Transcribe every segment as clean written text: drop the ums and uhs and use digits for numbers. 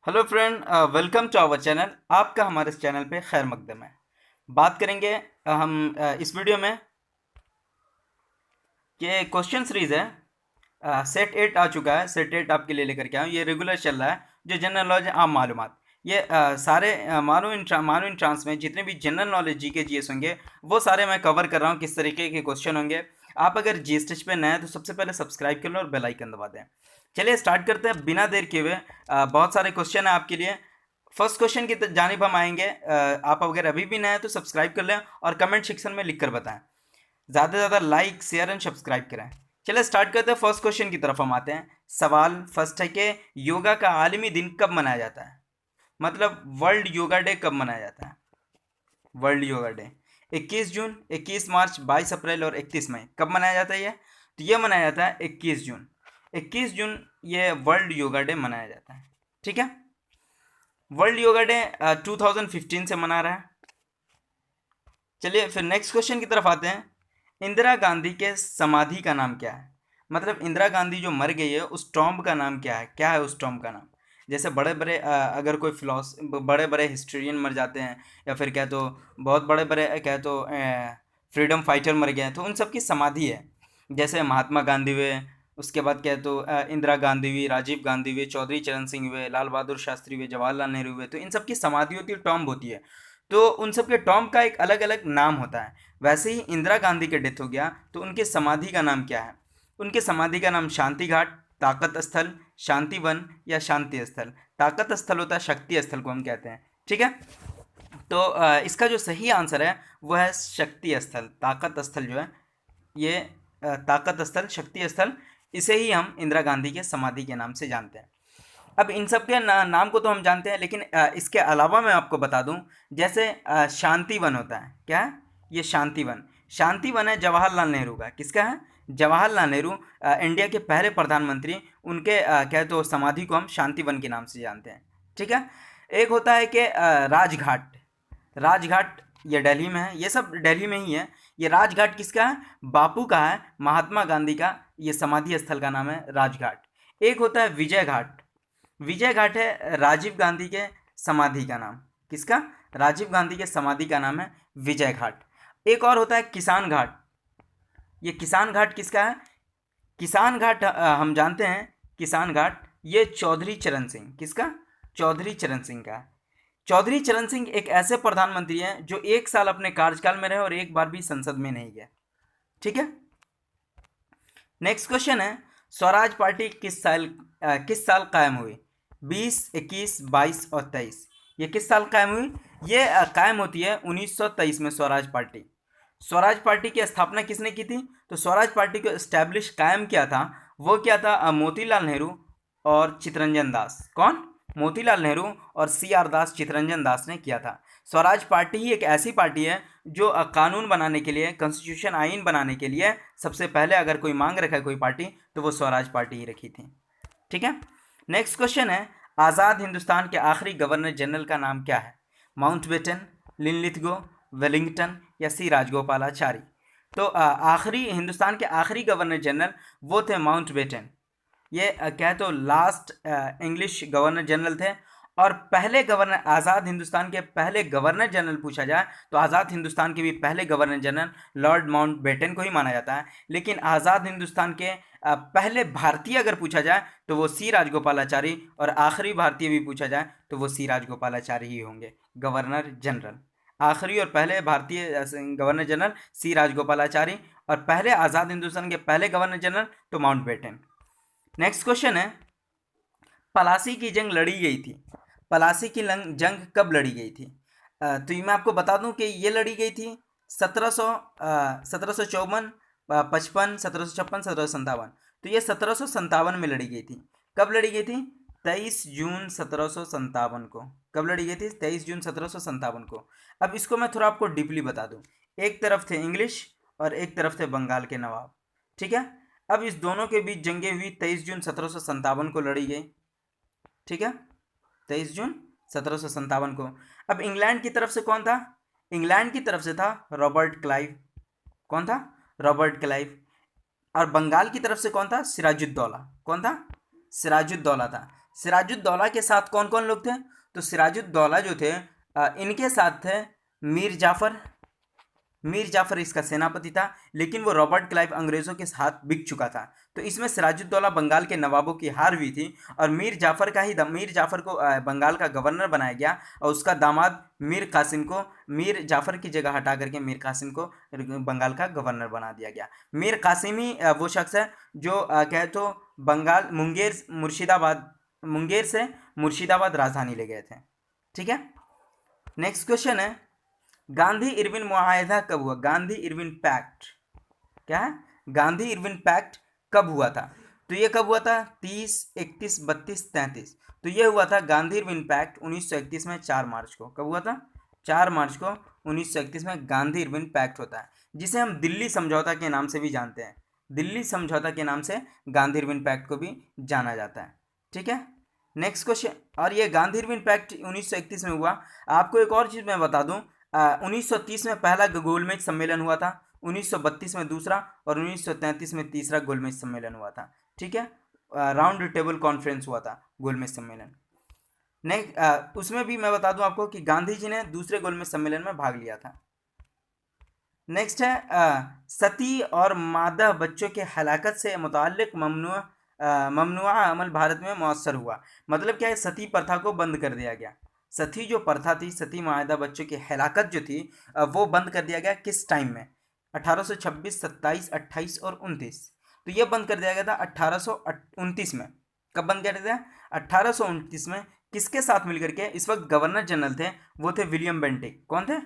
Hello friend, welcome to our channel. आपका हमारे इस चैनल पे खैर मकदम है। बात करेंगे हम इस वीडियो में कि क्वेश्चन सीरीज है। सेट 8 आ चुका है। सेट 8 आपके लिए लेकर के आया हूँ। ये रेगुलर चल रहा है, जो जनरल नॉलेज आम मालूमात। ये सारे मानो इन ट्रांस में जितने भी जनरल नॉलेज जी के जीएस होंगे वो सारे मैं कवर कर रहा हूँ। किस तरीके के क्वेश्चन होंगे। आप अगर जीएस टेस्ट पे नए हैं तो सबसे पहले सब्सक्राइब कर लो और बेल आइकन दबा दें। चलिए स्टार्ट करते हैं बिना देर किए हुए। बहुत सारे क्वेश्चन है आपके लिए। फर्स्ट क्वेश्चन की जानिब हम आएंगे। आप अगर अभी भी नए हैं तो सब्सक्राइब कर लें और कमेंट सेक्शन में लिख कर बताएं। ज़्यादा से ज़्यादा लाइक शेयर एंड सब्सक्राइब करें। चलिए स्टार्ट करते हैं। फर्स्ट क्वेश्चन की तरफ हम आते हैं। सवाल फर्स्ट है कि योगा का आलमी दिन कब मनाया जाता है, मतलब वर्ल्ड योगा डे कब मनाया जाता है। वर्ल्ड योगा डे 21 जून, 21 मार्च, 22 अप्रैल और 31 मई कब मनाया जाता है ये? तो ये मनाया जाता है 21 जून। 21 जून ये वर्ल्ड योगा डे मनाया जाता है। ठीक है। वर्ल्ड योगा डे 2015 से मना रहा है। चलिए फिर नेक्स्ट क्वेश्चन की तरफ आते हैं। इंदिरा गांधी के समाधि का नाम क्या है, मतलब इंदिरा गांधी जो मर गई है उस टॉम्ब का नाम क्या है उस टॉम्ब का नाम। जैसे बड़े बड़े अगर कोई बड़े बड़े हिस्ट्रियन मर जाते हैं, या फिर क्या तो बहुत बड़े बड़े क्या तो फ्रीडम फाइटर मर गए हैं, तो उन सब की समाधि है। जैसे महात्मा गांधी हुए, उसके बाद क्या तो इंदिरा गांधी हुई, राजीव गांधी हुए, चौधरी चरण सिंह हुए, लाल बहादुर शास्त्री हुए, जवाहरलाल नेहरू हुए, तो इन सब की समाधि होती है, टॉम्ब होती है। तो उन सब के टॉम्ब का एक अलग अलग नाम होता है। वैसे ही इंदिरा गांधी के डेथ हो गया तो उनके समाधि का नाम क्या है? उनके समाधि का नाम शांति घाट, ताकत स्थल, शांति वन या शांति स्थल। ताकत स्थल होता है, शक्ति स्थल को हम कहते हैं। ठीक है। तो इसका जो सही आंसर है वो है शक्ति स्थल। ताकत स्थल जो है ये ताकत स्थल, शक्ति स्थल, इसे ही हम इंदिरा गांधी के समाधि के नाम से जानते हैं। अब इन सब के नाम को तो हम जानते हैं, लेकिन इसके अलावा मैं आपको बता दूं, जैसे शांति वन होता है। क्या है ये? शांति वन। शांति वन है जवाहरलाल नेहरू का। किसका है? जवाहरलाल नेहरू, इंडिया के पहले प्रधानमंत्री। उनके क्या तो समाधि को हम शांति वन के नाम से जानते हैं। ठीक है। एक होता है कि राजघाट। राजघाट ये दिल्ली में है, ये सब दिल्ली में ही है। ये राजघाट किसका है? बापू का है, महात्मा गांधी का। ये समाधि स्थल का नाम है राजघाट। एक होता है विजय घाट। विजय घाट है राजीव गांधी के समाधि का नाम। किसका? राजीव गांधी के समाधि का नाम है विजय घाट। एक और होता है किसान घाट। ये किसान घाट किसका है? किसान घाट हम जानते हैं। किसान घाट ये चौधरी चरण सिंह। किसका? चौधरी चरण सिंह का है। चौधरी चरण सिंह एक ऐसे प्रधानमंत्री हैं जो एक साल अपने कार्यकाल में रहे और एक बार भी संसद में नहीं गए। ठीक है। नेक्स्ट क्वेश्चन है, स्वराज पार्टी किस साल कायम हुई? 20, 21, 22 और 23। ये किस साल कायम हुई? ये कायम होती है 1923 में स्वराज पार्टी। स्वराज पार्टी की स्थापना किसने की थी? तो स्वराज पार्टी को एस्टैब्लिश कायम किया था, वो क्या था? मोतीलाल नेहरू और चितरंजन दास। कौन? मोतीलाल नेहरू और सी आर दास, चितरंजन दास ने किया था। स्वराज पार्टी ही एक ऐसी पार्टी है जो कानून बनाने के लिए, कॉन्स्टिट्यूशन आइन बनाने के लिए सबसे पहले अगर कोई मांग रखा है कोई पार्टी, तो वो स्वराज पार्टी ही रखी थी। ठीक है। नेक्स्ट क्वेश्चन है, आज़ाद हिंदुस्तान के आखिरी गवर्नर जनरल का नाम क्या है? माउंटबेटन, लिनलिथगो, वेलिंगटन या सी राजगोपालाचारी। तो आखिरी हिंदुस्तान के आखिरी गवर्नर जनरल वो थे माउंटबेटन। ये क्या तो लास्ट इंग्लिश गवर्नर जनरल थे। और पहले गवर्नर, आज़ाद हिंदुस्तान के पहले गवर्नर जनरल पूछा जाए तो आज़ाद हिंदुस्तान के भी पहले गवर्नर जनरल लॉर्ड माउंटबेटन को ही माना जाता है। लेकिन आज़ाद हिंदुस्तान के पहले भारतीय अगर पूछा जाए तो वो सी राजगोपालाचारी, और आखिरी भारतीय भी पूछा जाए तो वो सी राजगोपालाचारी ही होंगे गवर्नर जनरल। आखिरी और पहले भारतीय गवर्नर जनरल सी राजगोपालाचारी, और पहले आज़ाद हिंदुस्तान के पहले गवर्नर जनरल तो माउंटबेटन। नेक्स्ट क्वेश्चन है, पलासी की जंग लड़ी गई थी। पलासी की जंग कब लड़ी गई थी? तो ये मैं आपको बता दूं कि ये लड़ी गई थी 1754, 55, 1756, 1757। तो ये 1757 में लड़ी गई थी। कब लड़ी गई थी? 23 जून 1757 को। कब लड़ी गई थी? 23 जून 1757 को। अब इसको मैं थोड़ा आपको डीपली बता दूं। एक तरफ थे इंग्लिश और एक तरफ थे बंगाल के नवाब। ठीक है। अब इस दोनों के बीच जंगें हुई, 23 जून 1757 को लड़ी गई। ठीक है। 23 जून 1757 को। अब इंग्लैंड की तरफ से कौन था? इंग्लैंड की तरफ से था रॉबर्ट क्लाइव। कौन था? Robert Clive. और बंगाल की तरफ से कौन था? सिराजुद्दौला। कौन था? सिराजुद्दौला था। सिराजुद्दौला के साथ कौन कौन लोग थे? तो सिराजुद्दौला जो थे इनके साथ थे मीर जाफ़र। मीर जाफ़र इसका सेनापति था, लेकिन वो रॉबर्ट क्लाइव अंग्रेज़ों के हाथ बिक चुका था। तो इसमें सिराजुद्दौला बंगाल के नवाबों की हार हुई थी और मीर जाफ़र को बंगाल का गवर्नर बनाया गया और उसका दामाद मीर कासिम को मीर जाफ़र की जगह हटा करके मीर कासिम को बंगाल का गवर्नर बना दिया गया। मीर कासिम ही वो शख्स है जो कहे तो बंगाल मुंगेर से मुर्शिदाबाद राजधानी ले गए थे। ठीक है, नेक्स्ट क्वेश्चन है, गांधी इरविन मुआहदा कब हुआ? गांधी इरविन पैक्ट क्या है? गांधी इरविन पैक्ट कब हुआ था? तो ये कब हुआ था? 30, 31, 32, 33। तो ये हुआ था गांधी इरविन पैक्ट 1931 में 4 मार्च को। कब हुआ था? 4 मार्च को 1931 में गांधी इरविन पैक्ट होता है, जिसे हम दिल्ली समझौता के नाम से भी जानते हैं। दिल्ली समझौता के नाम से गांधी इरविन पैक्ट को भी जाना जाता है। ठीक है, नेक्स्ट क्वेश्चन, और ये गांधी इरविन पैक्ट 1931 में हुआ। आपको एक और चीज़ मैं बता दूं, 1930 में पहला गोलमेज सम्मेलन हुआ था, 1932 में दूसरा और 1933 में तीसरा गोलमेज सम्मेलन हुआ था। ठीक है, राउंड टेबल कॉन्फ्रेंस हुआ था, गोलमेज सम्मेलन। नेक्स्ट उसमें भी मैं बता दूं आपको कि गांधी जी ने दूसरे गोलमेज सम्मेलन में भाग लिया था। नेक्स्ट है सती और मादा बच्चों के हलाकत से मुताल्लिक ममनुआ अमल भारत में मौसर हुआ। मतलब क्या है? सती प्रथा को बंद कर दिया गया। सती जो प्रथा थी, सती मादा बच्चों की हलाकत जो थी वो बंद कर दिया गया। किस टाइम में? 1826, 27, 28 और 29। तो ये बंद कर दिया गया था 1829 में। कब बंद कर दिया? 1829 में। किसके साथ मिलकर के? इस वक्त गवर्नर जनरल थे, वो थे विलियम बेंटिंग। कौन थे?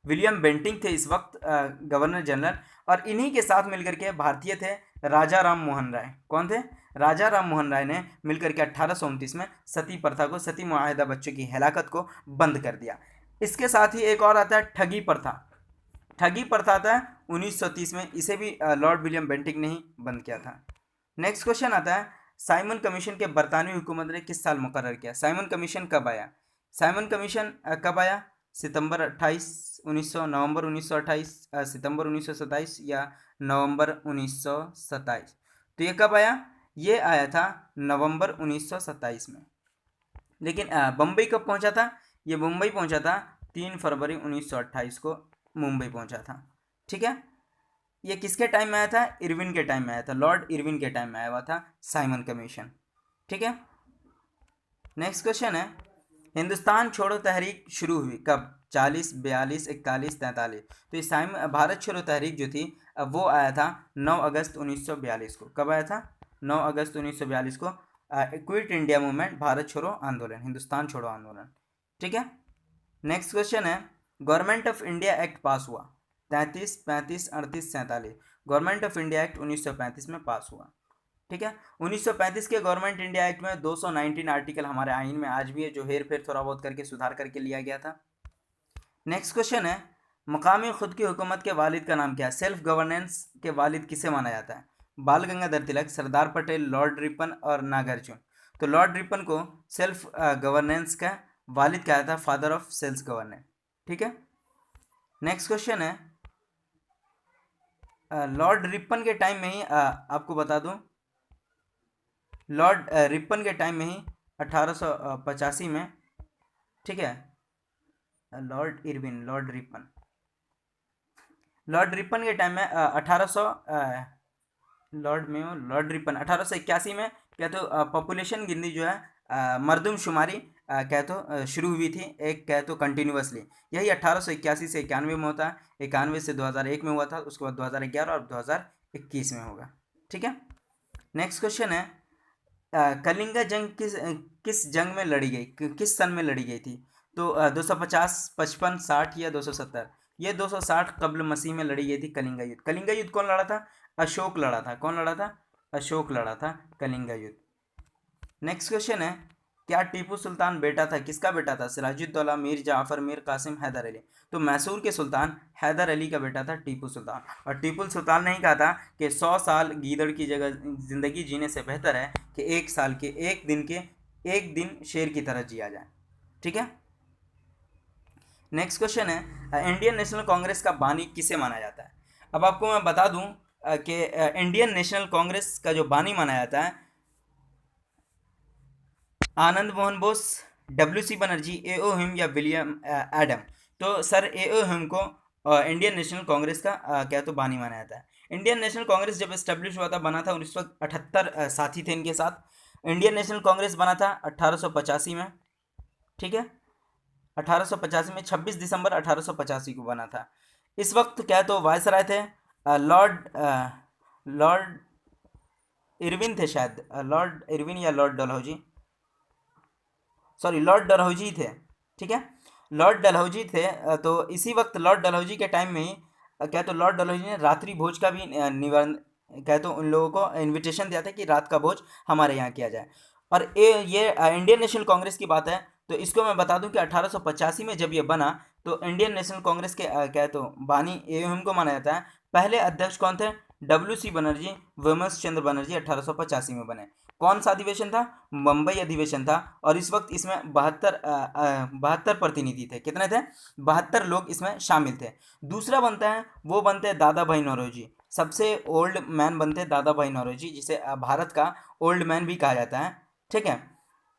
विलियम बेंटिंग थे इस वक्त गवर्नर जनरल। और इन्हीं के साथ मिलकर के भारतीय थे राजा राम मोहन राय। कौन थे? राजा राम मोहन राय ने मिलकर के 1829 में सती प्रथा को, सती मुआहदा बच्चों की हलाकत को बंद कर दिया। इसके साथ ही एक और आता है ठगी प्रथा। ठगी प्रथा आता है 1930 में, इसे भी लॉर्ड विलियम बेंटिंग ने ही बंद किया था। नेक्स्ट क्वेश्चन आता है, साइमन कमीशन के बरतानवी हुकूमत ने किस साल मुकर्रर किया? साइमन कमीशन कब आया? साइमन कमीशन कब आया? सितंबर 28, 1900, नवंबर 1928, सितंबर 1927 या नवंबर 1927? तो ये कब आया? ये आया था नवंबर 1927 में। लेकिन बम्बई कब पहुंचा था? ये मुंबई पहुंचा था 3 फरवरी 1928 को मुंबई पहुंचा था। ठीक है, ये किसके टाइम में आया था? इरविन के टाइम में आया था, लॉर्ड इरविन के टाइम में आया हुआ था साइमन कमीशन। ठीक है, नेक्स्ट क्वेश्चन है, हिंदुस्तान छोड़ो तहरीक शुरू हुई कब? 40, 42, 41, 43? तो इस टाइम भारत छोड़ो तहरीक जो थी वो आया था 9 अगस्त 1942 को। कब आया था? 9 अगस्त 1942 को। क्विट इंडिया मूवमेंट, भारत छोड़ो आंदोलन, हिंदुस्तान छोड़ो आंदोलन। ठीक है, नेक्स्ट क्वेश्चन है, गवर्नमेंट ऑफ इंडिया एक्ट पास हुआ 33, 35, 38, 47? गवर्नमेंट ऑफ इंडिया एक्ट 1935 में पास हुआ। ठीक है, 1935 के गवर्नमेंट इंडिया एक्ट में 219 आर्टिकल हमारे आइन में आज भी है, जो हेर फेर थोड़ा बहुत करके सुधार करके लिया गया था। नेक्स्ट क्वेश्चन है, मकामी खुद की हुकूमत के वालिद का नाम क्या है? सेल्फ गवर्नेंस के वालिद किसे माना जाता है? बाल गंगाधर तिलक, सरदार पटेल, लॉर्ड रिपन और नागार्जुन? तो लॉर्ड रिपन को सेल्फ गवर्नेंस का वालिद कहा था, फादर ऑफ सेल्फ गवर्नेंस। ठीक है, नेक्स्ट क्वेश्चन है, लॉर्ड रिपन के टाइम में ही आपको बता दूं, लॉर्ड रिपन के टाइम में ही 1885 में, ठीक है, लॉर्ड इरविन, लॉर्ड रिपन के टाइम में 1881 में क्या तो पॉपुलेशन गिनती जो है मरदमशुमारी क्या तो शुरू हुई थी, एक क्या तो कंटिन्यूसली। यही 1881 से 91 में होता है, 91 से 2001 में हुआ था, उसके बाद 2011 और 2021 में होगा। ठीक है, नेक्स्ट क्वेश्चन है, कलिंगा जंग किस जंग में लड़ी गई, किस सन में लड़ी गई थी? तो 250, 55, 60 या 270? ये 260 कब्ल मसीह में लड़ी गई थी कलिंगा युद्ध। कलिंगा युद्ध कौन लड़ा था? अशोक लड़ा था। कौन लड़ा था? अशोक लड़ा था कलिंगा युद्ध। नेक्स्ट क्वेश्चन है, क्या टीपू सुल्तान बेटा था? किसका बेटा था? सिराजुद्दौला, मीर जाफर, मीर कासिम, हैदर अली? तो मैसूर के सुल्तान हैदर अली का बेटा था टीपू सुल्तान। और टीपू सुल्तान ने ही कहा था कि 100 साल गीदड़ की जगह ज़िंदगी जीने से बेहतर है कि एक दिन शेर की तरह जिया जाए। ठीक है, नेक्स्ट क्वेश्चन है, इंडियन नेशनल कांग्रेस का बानी किसे माना जाता है? अब आपको मैं बता दूं कि इंडियन नेशनल कांग्रेस का जो बानी माना जाता है आनंद मोहन बोस, डब्ल्यू.सी. बनर्जी, ए.ओ. ह्यूम या विलियम एडम। तो सर ए.ओ. ह्यूम को इंडियन नेशनल कांग्रेस का क्या तो बानी माना जाता है। इंडियन नेशनल कांग्रेस जब एस्टेब्लिश हुआ था, बना था, उस वक्त 78 साथी थे इनके साथ। इंडियन नेशनल कांग्रेस बना था 1885 में, ठीक है, 1885 में, 26 दिसंबर 1885 को बना था। इस वक्त क्या तो वायसराय थे लॉर्ड इरविन थे शायद, लॉर्ड इरविन या Lord Dalhousie, sorry Lord Dalhousie थे, ठीक है, लॉर्ड डलहौजी थे। तो इसी वक्त लॉर्ड डलहौजी के टाइम में ही क्या तो लॉर्ड डलहौजी ने रात्रि भोज का भी निवारण, क्या तो उन लोगों को इनविटेशन दिया था कि रात का भोज हमारे यहाँ किया जाए। और ये इंडियन नेशनल कांग्रेस की बात है, तो इसको मैं बता दूं कि 1885 में जब ये बना, तो इंडियन नेशनल कांग्रेस के क्या तो बानी एम को माना जाता है। पहले अध्यक्ष कौन थे? डब्ल्यू.सी. बनर्जी, विमर्श चंद्र बनर्जी 1885 में बने। कौन सा अधिवेशन था? मुंबई अधिवेशन था। और इस वक्त इसमें 72 प्रतिनिधि थे। कितने थे? 72 लोग इसमें शामिल थे। दूसरा बनता है, वो बनते हैं दादा भाई नौरोजी। सबसे ओल्ड मैन बनते हैं दादा भाई नौरोजी, जिसे भारत का ओल्ड मैन भी कहा जाता है, ठीक है,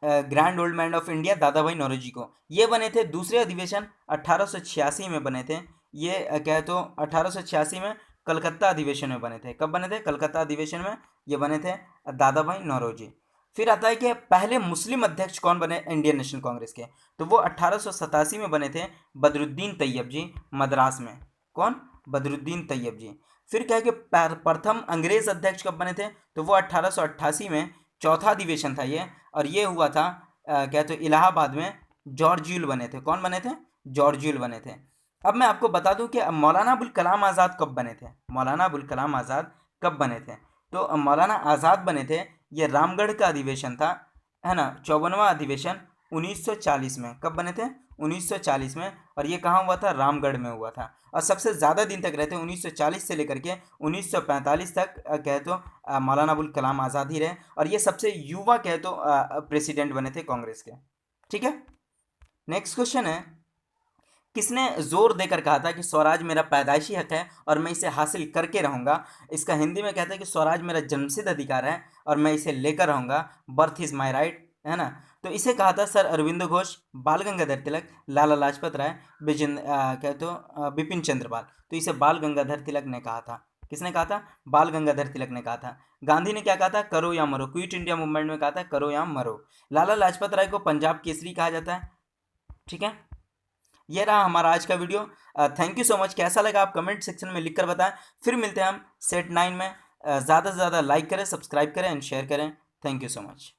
grand old man of India दादा भाई नौरोजी को। ये बने थे दूसरे अधिवेशन 1886 में बने थे। ये क्या है तो 1886 में कलकत्ता अधिवेशन में बने थे। कब बने थे? कलकत्ता अधिवेशन में ये बने थे दादा भाई नौरोजी। फिर आता है कि पहले मुस्लिम अध्यक्ष कौन बने इंडियन नेशनल कांग्रेस के? तो वो 1887 में बने थे बदरुद्दीन तैयब जी, मद्रास में। कौन? बदरुद्दीन तैयब जी। फिर क्या है कि प्रथम अंग्रेज अध्यक्ष कब बने थे? तो वो 1888 में, चौथा अधिवेशन था ये, और ये हुआ था क्या तो इलाहाबाद में। जॉर्जियल बने थे। कौन बने थे? जॉर्जियल बने थे। अब मैं आपको बता दूं कि मौलाना अबुल कलाम आज़ाद कब बने थे। मौलाना अबुल कलाम आज़ाद कब बने थे? तो मौलाना आज़ाद बने थे, ये रामगढ़ का अधिवेशन था, है ना, 54वां अधिवेशन 1940 में। कब बने थे? 1940 में। और ये कहाँ हुआ था? रामगढ़ में हुआ था। और सबसे ज़्यादा दिन तक रहते 1940 से लेकर के 1945 तक कहे तो मौलाना अबुल कलाम आज़ाद ही रहे। और ये सबसे युवा कहे तो प्रेसिडेंट बने थे कांग्रेस के, ठीक है। नेक्स्ट क्वेश्चन है, किसने जोर देकर कहा था कि स्वराज मेरा पैदाइशी हक है और मैं इसे हासिल करके रहूंगा? इसका हिंदी में कहते हैं कि स्वराज मेरा जन्मसिद्ध अधिकार है और मैं इसे लेकर रहूंगा, बर्थ इज माई राइट, है ना। तो इसे कहा था सर अरविंदो घोष, बाल गंगाधर तिलक, लाला लाजपत राय, क्या तो बिपिन चंद्र पाल। तो इसे बाल गंगाधर तिलक ने कहा था। किसने कहा था? बाल गंगाधर तिलक ने कहा था। गांधी ने क्या कहा था? करो या मरो। क्विट इंडिया मूवमेंट में कहा था करो या मरो। लाला लाजपत राय को पंजाब केसरी कहा जाता है, ठीक है। ये रहा हमारा आज का video. Thank you so much. कैसा लगा आप कमेंट सेक्शन में लिख कर बताएं। फिर मिलते हैं हम सेट 9 में। ज़्यादा से ज़्यादा लाइक करें, सब्सक्राइब करें एंड शेयर करें। Thank you so much.